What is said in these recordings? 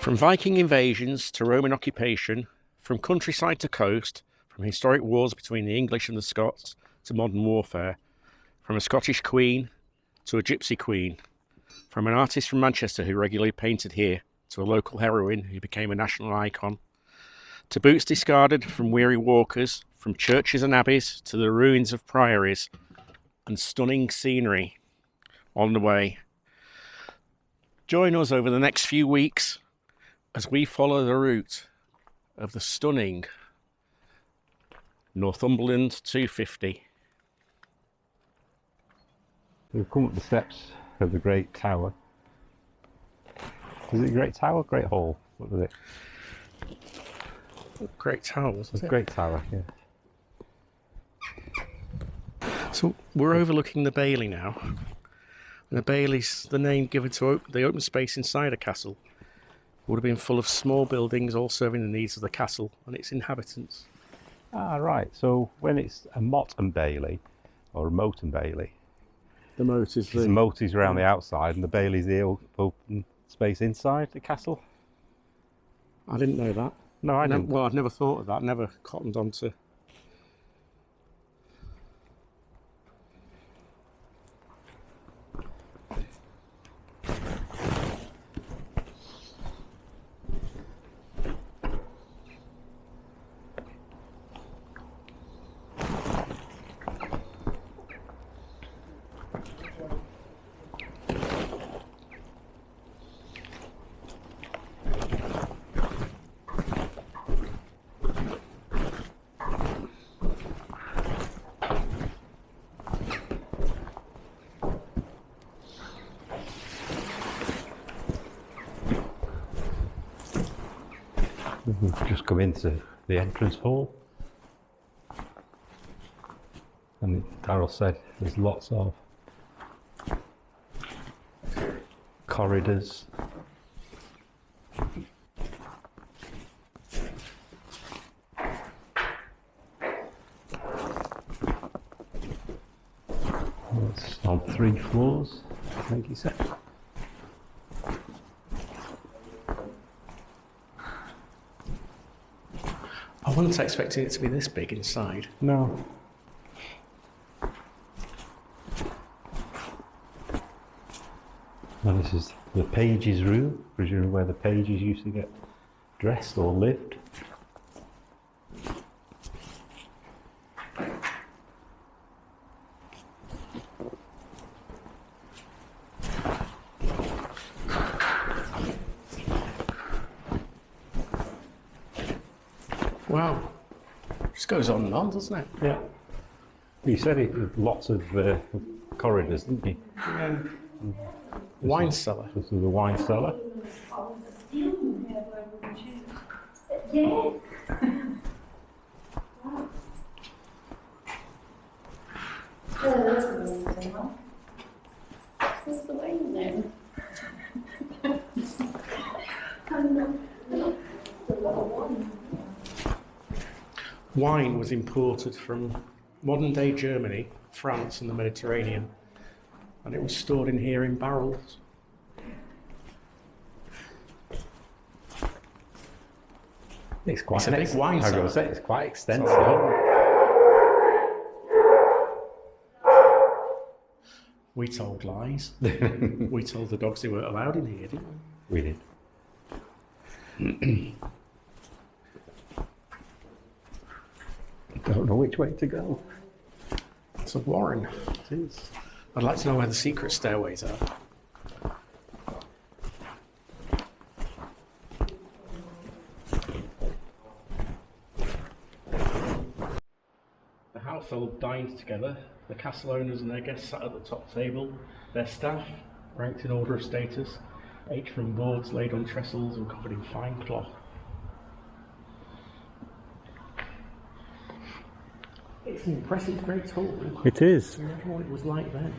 From Viking invasions to Roman occupation, from countryside to coast, from historic wars between the English and the Scots to modern warfare, from a Scottish queen to a gypsy queen, from an artist from Manchester who regularly painted here to a local heroine who became a national icon, to boots discarded from weary walkers, from churches and abbeys to the ruins of priories, and stunning scenery on the way. Join us over the next few weeks as we follow the route of the stunning Northumberland 250. We've come up the steps of the Great Tower. Is it Great Tower? Great Hall? What was it? Great Tower, wasn't it? Great Tower, yeah. So we're overlooking the Bailey now. And the Bailey's the name given to the open space inside a castle. It would have been full of small buildings all serving the needs of the castle and its inhabitants. Ah, right. So when it's a motte and bailey, or a moat and bailey, the moat is the moat is around the outside and the bailey's the open space inside the castle. I didn't know that. No, I didn't. Well, I'd never thought of that. Never cottoned onto. We've just come into the entrance hall, and Darryl said there's lots of corridors. It's on 3 floors, I think he said. I wasn't expecting it to be this big inside. No. Now this is the pages' room, presumably where the pages used to get dressed or lived. Wow. Just goes on and on, doesn't it? Yeah. He said it with lots of corridors, didn't he? Yeah. Wine cellar. This is the wine cellar. Yeah. What's the wine then? Wine was imported from modern-day Germany, France and the Mediterranean, and it was stored in here in barrels. It's quite a big wine I was cellar. going to say, it's quite extensive. We told lies. We told the dogs they weren't allowed in here, didn't we? We did. Don't know which way to go. It's a warren. It is. I'd like to know where the secret stairways are. The household dined together. The castle owners and their guests sat at the top table. Their staff, ranked in order of status, ate from boards laid on trestles and covered in fine cloth. It's an impressive great hall. It is. I remember what it was like then.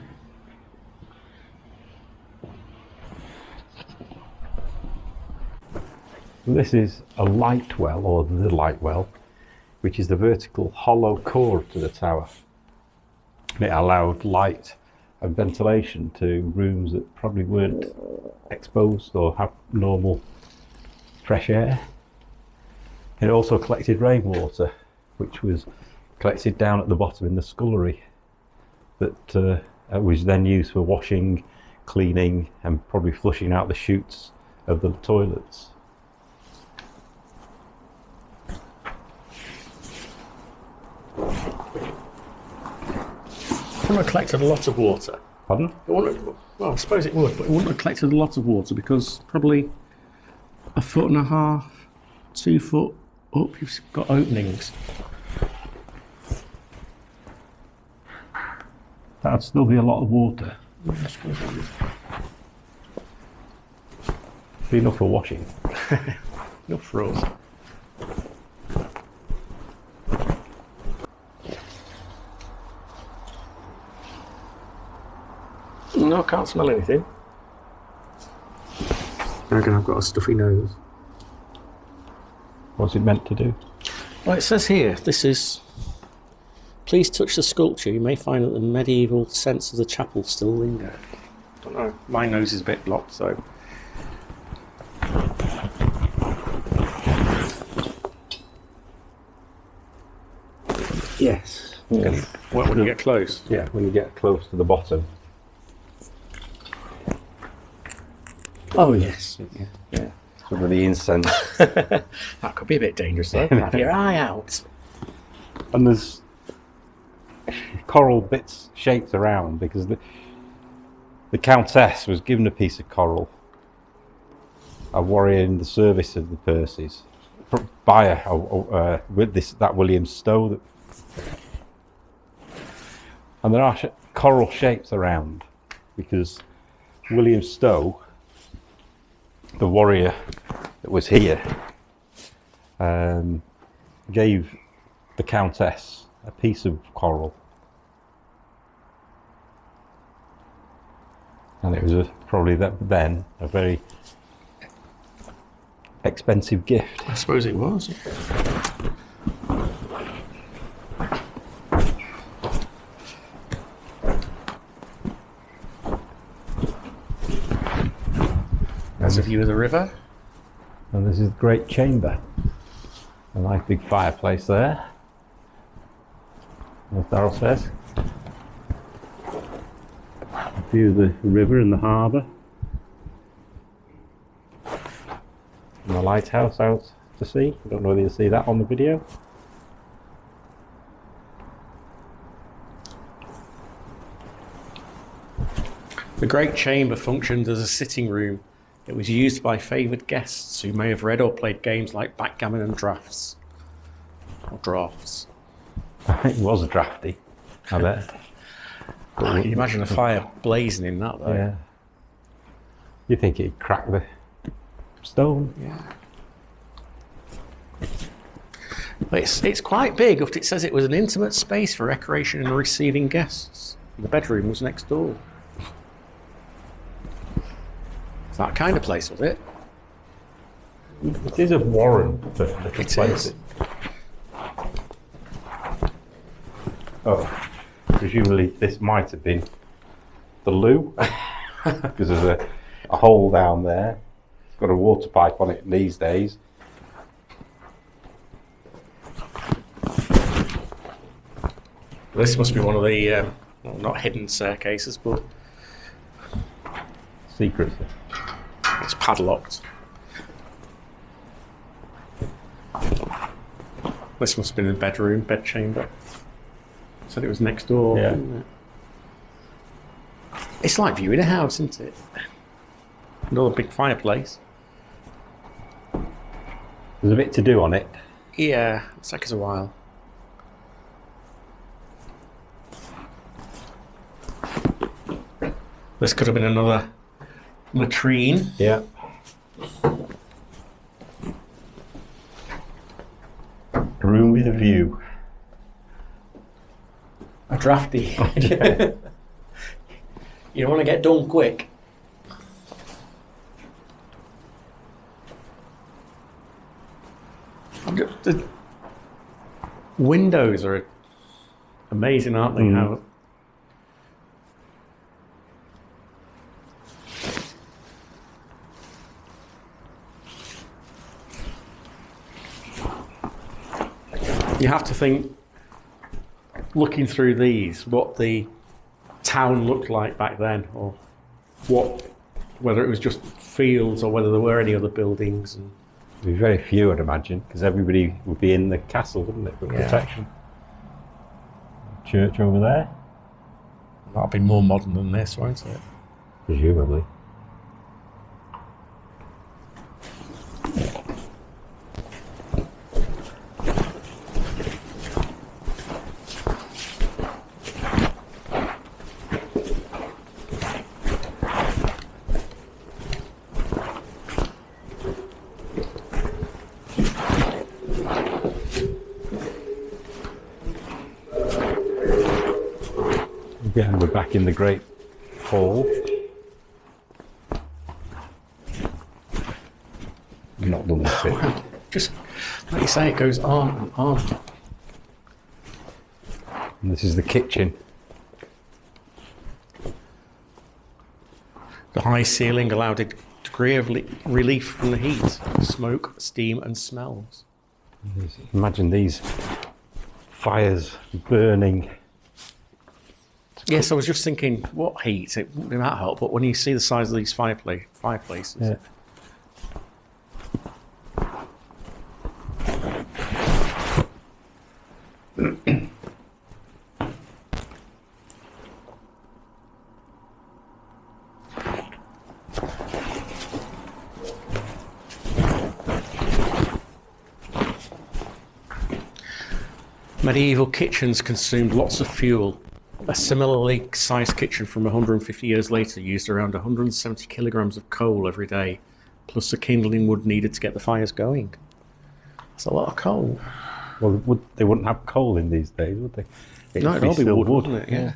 This is a light well, or the light well, which is the vertical hollow core to the tower. It allowed light and ventilation to rooms that probably weren't exposed or have normal fresh air. It also collected rainwater, which was collected down at the bottom in the scullery, that was then used for washing, cleaning, and probably flushing out the chutes of the toilets. It wouldn't have collected a lot of water. Pardon? Well, I suppose it would, but it wouldn't have collected a lot of water because probably 1.5 foot, 2 foot up, you've got openings. That'd still be a lot of water. Be enough for washing. Enough for us. No, I can't smell anything. I reckon I've got a stuffy nose. What's it meant to do? Well, it says here, this is... Please touch the sculpture. You may find that the medieval sense of the chapel still linger. I don't know. My nose is a bit blocked, so... Yes. When you get close. Yeah, when you get close to the bottom. Oh, yes. Yeah. Some of the incense. That could be a bit dangerous, though. Have your eye out. And there's coral bits shaped around because the Countess was given a piece of coral, a warrior in the service of the Percys, by with that William Stowe. And there are coral shapes around because William Stowe, the warrior that was here, gave the Countess a piece of coral, and it was probably then a very expensive gift. I suppose it was. There's a view of the river. And this is the great chamber. A nice big fireplace there, as Darrell says. A view of the river and the harbour. And the lighthouse out to sea. I don't know whether you see that on the video. The great chamber functioned as a sitting room. It was used by favoured guests who may have read or played games like backgammon and drafts. Or drafts. It was drafty, I bet. Can you imagine a fire blazing in that, though? Yeah. You think it'd crack the stone? Yeah. But it's quite big. It says it was an intimate space for recreation and receiving guests. The bedroom was next door. That kind of place, was it? It is a warren for little places. Oh, presumably this might have been the loo, because there's a hole down there. It's got a water pipe on it these days. This must be one of the, well, not hidden staircases, but... Secrets. It's padlocked. This must have been a bedroom, bed chamber. Said it was next door. Yeah. Didn't it? It's like viewing a house, isn't it? Another big fireplace. There's a bit to do on it. Yeah, it'll take us a while. This could have been another latrine. Yeah. A room with a view. A drafty. You don't want to get done quick. The windows are amazing, aren't they? How You have to think, looking through these, what the town looked like back then, or whether it was just fields or whether there were any other buildings. And There'd be very few, I'd imagine, because everybody would be in the castle, wouldn't it, for protection. Church over there, that'll be more modern than this, won't it? presumably. Again, we're back in the Great Hall. Not done this bit. Just like you say, it goes on and on. And this is the kitchen. The high ceiling allowed a degree of relief from the heat, smoke, steam, and smells. Imagine these fires burning. Yes, I was just thinking, what heat? It might help, but when you see the size of these fireplaces, Yeah. medieval kitchens consumed lots of fuel. A similarly sized kitchen from 150 years later used around 170 kilograms of coal every day, plus the kindling wood needed to get the fires going. That's a lot of coal. Well, they wouldn't have coal in these days, would they? No, it'd all be still wood, wouldn't it? Yeah.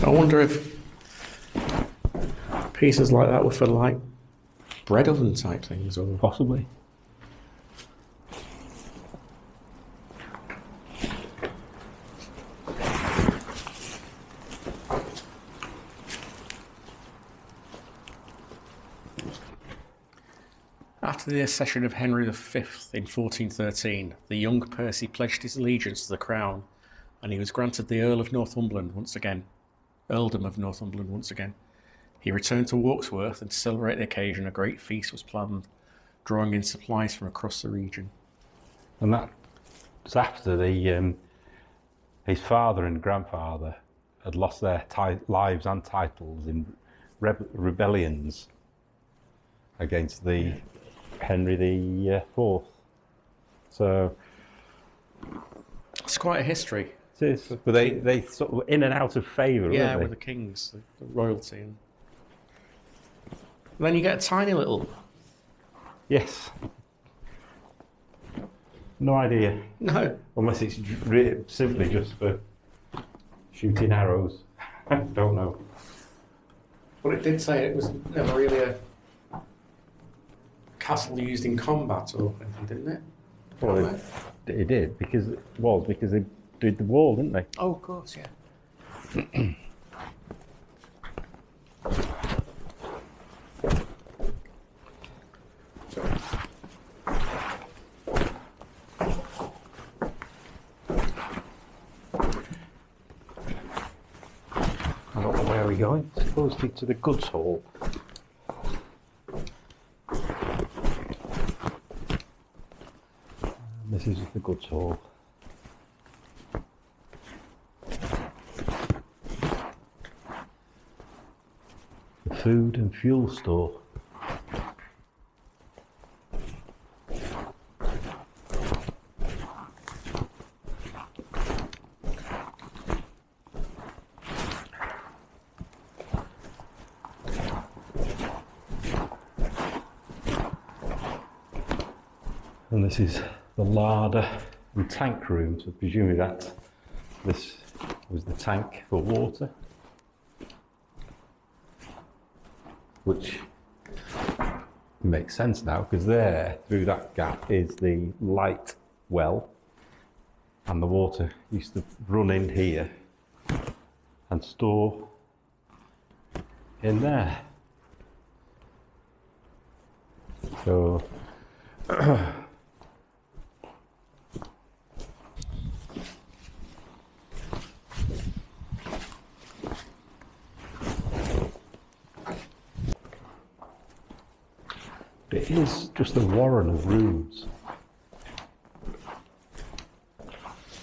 I wonder if pieces like that were for like bread oven type things, or Possibly. After the accession of Henry V in 1413, the young Percy pledged his allegiance to the crown, and he was granted the Earldom of Northumberland once again. He returned to Warkworth, and to celebrate the occasion, a great feast was planned, drawing in supplies from across the region. And that was after his father and grandfather had lost their lives and titles in rebellions against the Henry IV. So It's quite a history. it is. But they sort of in and out of favour, Yeah, weren't with they? the kings, the royalty. And then you get a tiny little... Yes. No idea. No. Unless it's simply just for shooting arrows. Don't know. But it did say it was never really a castle used in combat or anything, didn't it? Well, it did, because they did the wall, didn't they? Oh, of course, yeah. I don't know where we're going. Supposedly to the goods hall. This is the goods hall. The food and fuel store. And this is the larder and tank room, so presumably this was the tank for water, which makes sense now, because there, through that gap, is the light well, and the water used to run in here and store in there. So it is just a warren of rooms.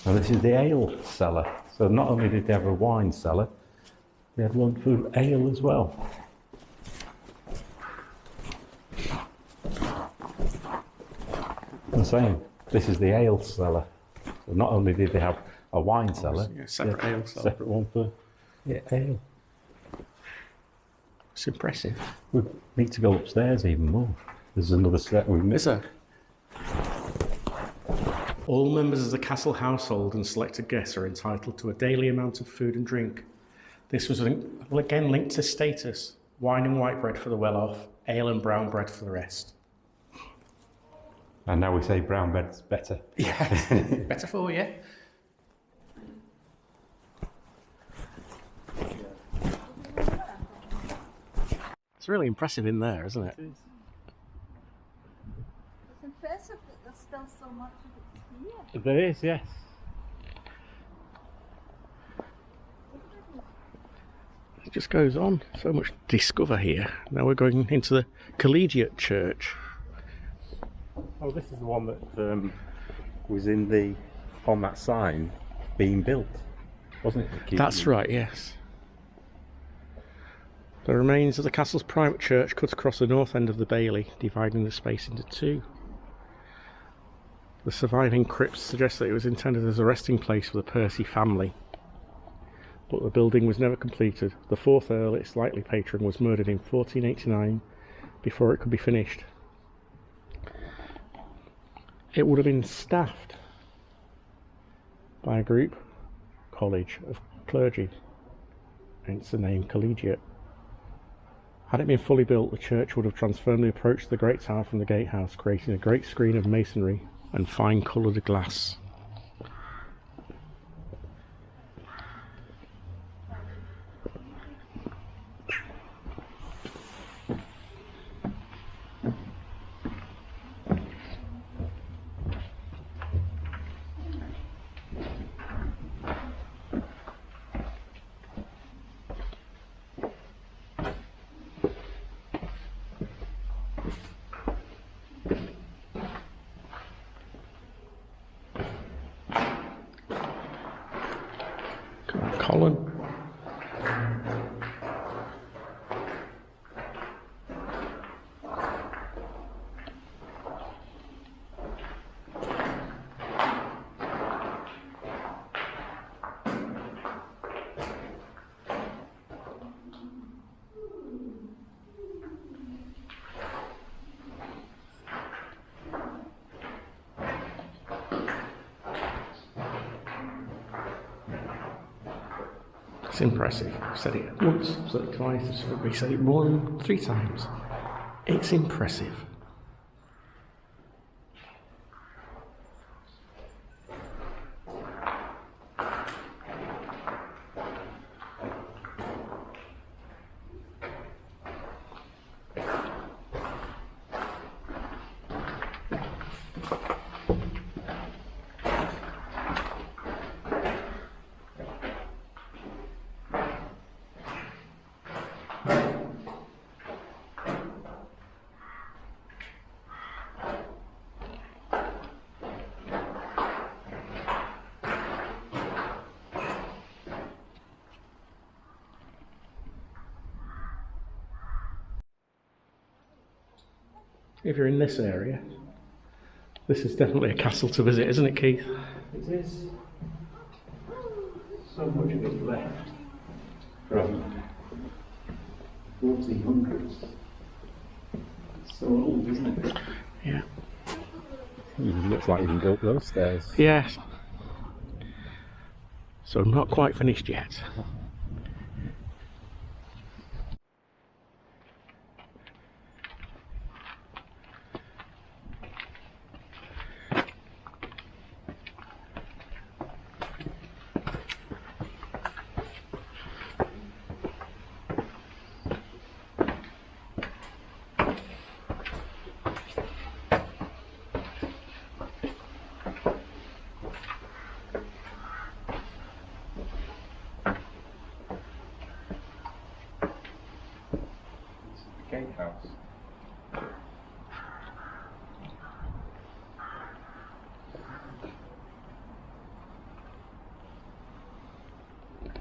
And this is the ale cellar. So not only did they have a wine cellar, they had one for ale as well. The same. This is the ale cellar. So not only did they have a wine cellar, Yeah, separate ale cellar. separate one for ale. It's impressive. We need to go upstairs even more. There's another step we've missed. Is there? All members of the castle household and selected guests are entitled to a daily amount of food and drink. This was again linked to status. Wine and white bread for the well-off, ale and brown bread for the rest. And now we say brown bread's better. Yeah, better for you. It's really impressive in there, isn't it? It's impressive that there's still so much of it here. There is, yes. It just goes on. So much to discover here. Now we're going into the Collegiate Church. Oh, this is the one that was on that sign being built, wasn't it? That's right, yes. The remains of the castle's private church cut across the north end of the bailey, dividing the space into two. The surviving crypts suggest that it was intended as a resting place for the Percy family, but the building was never completed. The fourth Earl, its likely patron, was murdered in 1489 before it could be finished. It would have been staffed by a group college of clergy, hence the name Collegiate. Had it been fully built, the church would have transformed the approach to the great tower from the gatehouse, creating a great screen of masonry and fine coloured glass. Colin. It's impressive. I've said it once, I've said it twice, I've said it more than 3 times. It's impressive. If you're in this area, this is definitely a castle to visit, isn't it, Keith? It is. So much of it left from 1400s. It's so old, isn't it? Yeah. It looks like you can built those stairs. Yes. So not quite finished yet. gatehouse.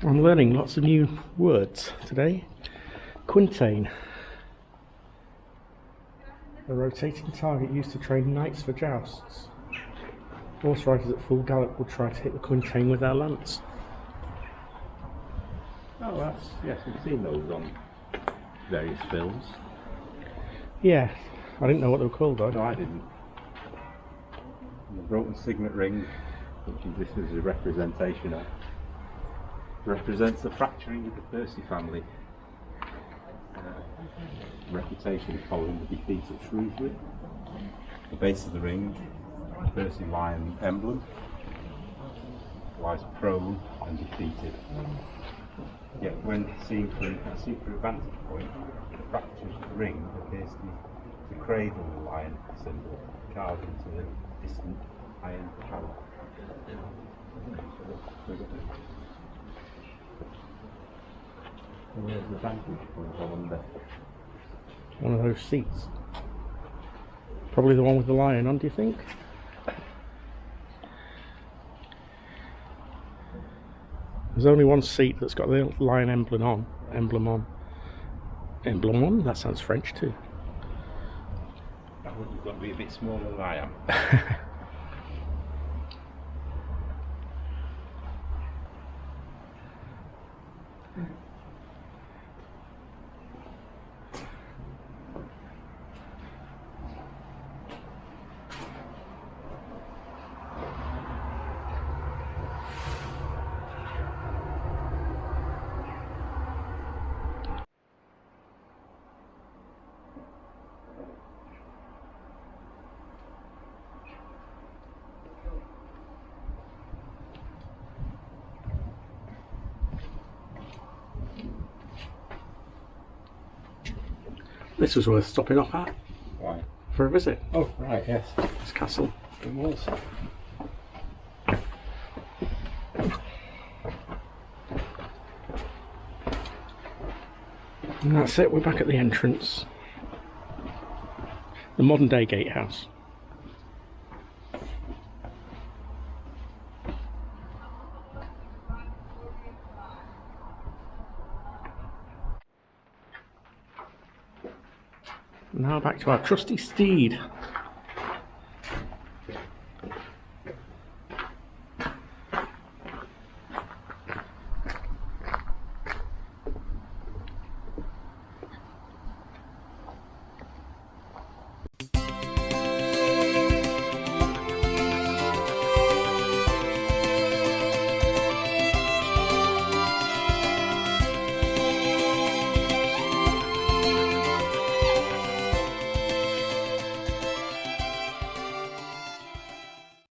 I'm learning lots of new words today. Quintain. A rotating target used to train knights for jousts. Horse riders at full gallop would try to hit the quintain with their lance. Oh, yes, we've seen those on various films. Yeah, I didn't know what they were called though. No, I didn't. The broken signet ring, which this is a representation of, represents the fracturing of the Percy family. Reputation following the defeat of Shrewsbury. The base of the ring, the Percy lion emblem, lies prone and defeated. Yet when seen from a secret vantage point, the fracture of the ring appears to cradle the lion symbol carved into the distant iron tower. Where's the vantage point, I wonder? One of those seats. Probably the one with the lion on, do you think? There's only one seat that's got the lion emblem on. Emblem on? That sounds French too. I think you've got to be a bit smaller than I am. This was worth stopping off at. Why? For a visit. Oh, right, yes. This castle. It was. And that's it, we're back at the entrance. The modern day gatehouse. Now back to our trusty steed.